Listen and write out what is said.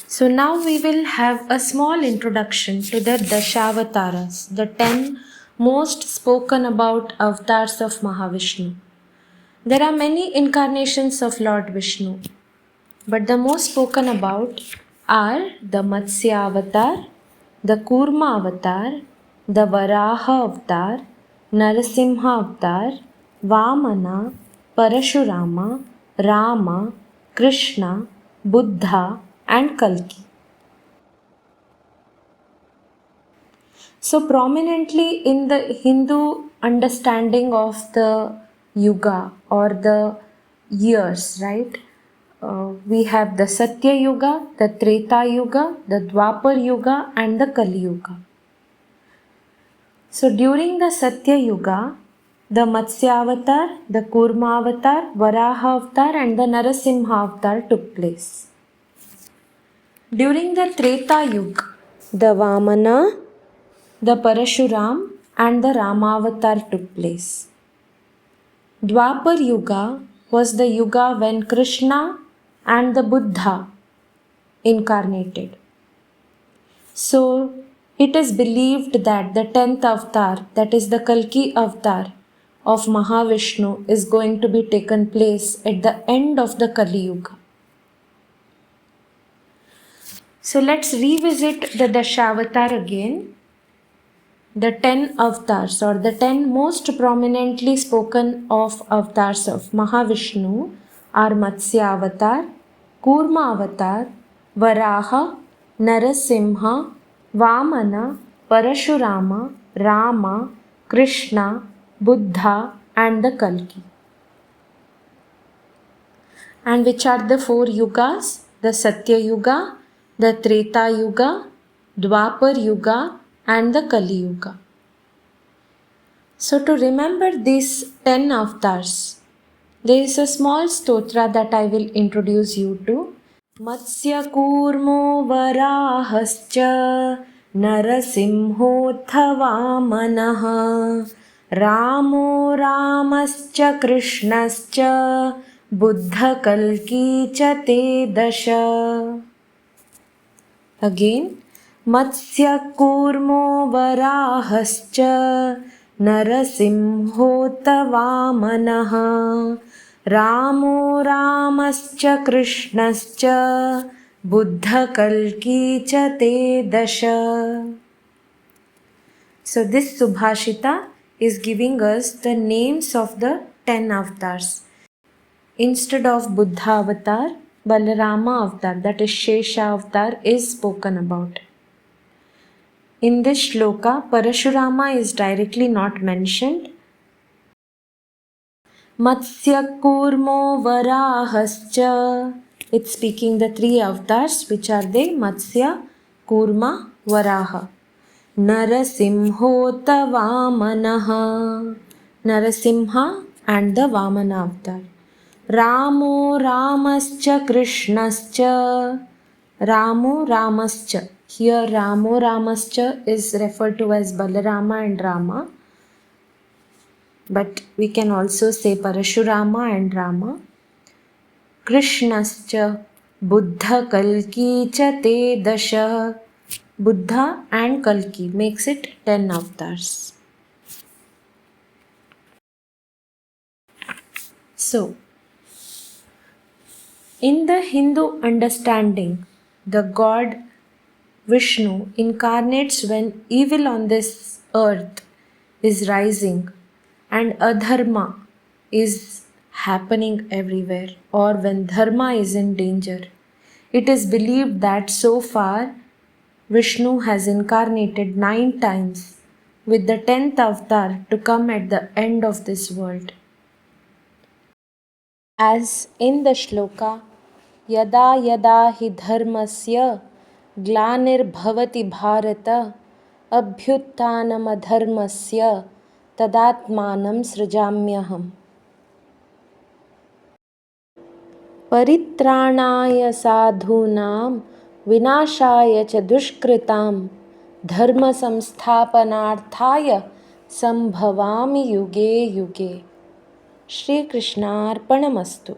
So now we will have a small introduction to the Dashavataras, the 10 most spoken about avatars of Mahavishnu. There are many incarnations of Lord Vishnu, but the most spoken about are the Matsya avatar, the Kurma avatar, the Varaha avatar, Narasimha avatar, Vamana, Parashurama, Rama, Krishna, Buddha, and Kalki. So, prominently in the Hindu understanding of the yuga or the years, right? We have the Satya Yuga, the Treta Yuga, the Dwapar Yuga, and the Kali Yuga. So, during the Satya Yuga, the Matsya Avatar, the Kurma Avatar, Varaha Avatar, and the Narasimha Avatar took place. During the Treta Yuga, the Vamana, the Parashuram, and the Ramavatar took place. Dwapar Yuga was the yuga when Krishna and the Buddha incarnated. So, it is believed that the 10th avatar, that is the Kalki avatar of Mahavishnu, is going to be taken place at the end of the Kali Yuga. So, let's revisit the Dashavatar again. The 10 avatars or the 10 most prominently spoken of avatars of Mahavishnu are Matsya avatar, Kurma avatar, Varaha, Narasimha, Vamana, Parashurama, Rama, Krishna, Buddha, and the Kalki. And which are the 4 yugas? The Satya Yuga, the Treta Yuga, Dwapar Yuga, and the Kali Yuga. So to remember these 10 avatars, there is a small stotra that I will introduce you to. Matsya Kurmo Varahascha Narasimhotha Vamanaha Ramo Ramascha Krishnascha Buddha Kalki cha te dasha. Again, Matsya Kurmo Varahascha Narasimhota Vamanaha Ramo Ramascha Krishnascha Buddha Kalki cha te dasha. So this Subhashita is giving us the names of the 10 avatars. Instead of Buddha avatar, Balarama avatar, that is Shesha avatar, is spoken about. In this shloka, Parashurama is directly not mentioned. Matsya Kurmo Varahascha. It's speaking the 3 avatars, which are they? Matsya, Kurma, Varaha. Narasimhota Vamanaha. Narasimha and the Vamana avatar. Ramo Ramascha Krishnascha. Ramo Ramascha. Here Ramo Ramascha is referred to as Balarama and Rama. But we can also say Parashurama and Rama. Krishnascha Buddha Kalki cha te dasha. Buddha and Kalki makes it 10 avatars. So, in the Hindu understanding, the god Vishnu incarnates when evil on this earth is rising and adharma is happening everywhere, or when dharma is in danger. It is believed that so far Vishnu has incarnated 9 times, with the 10th avatar to come at the end of this world. As in the shloka, Yada yada hi dharmasya ग्लानिर्भवति Bharat अभ्युत्थानमधर्मस्य तदात्मानं सृजाम्यहम्. परित्राणाय साधूनां विनाशाय च दुष्कृतां धर्मसंस्थापनार्थाय संभवामि युगे युगे. श्रीकृष्णार्पणमस्तु.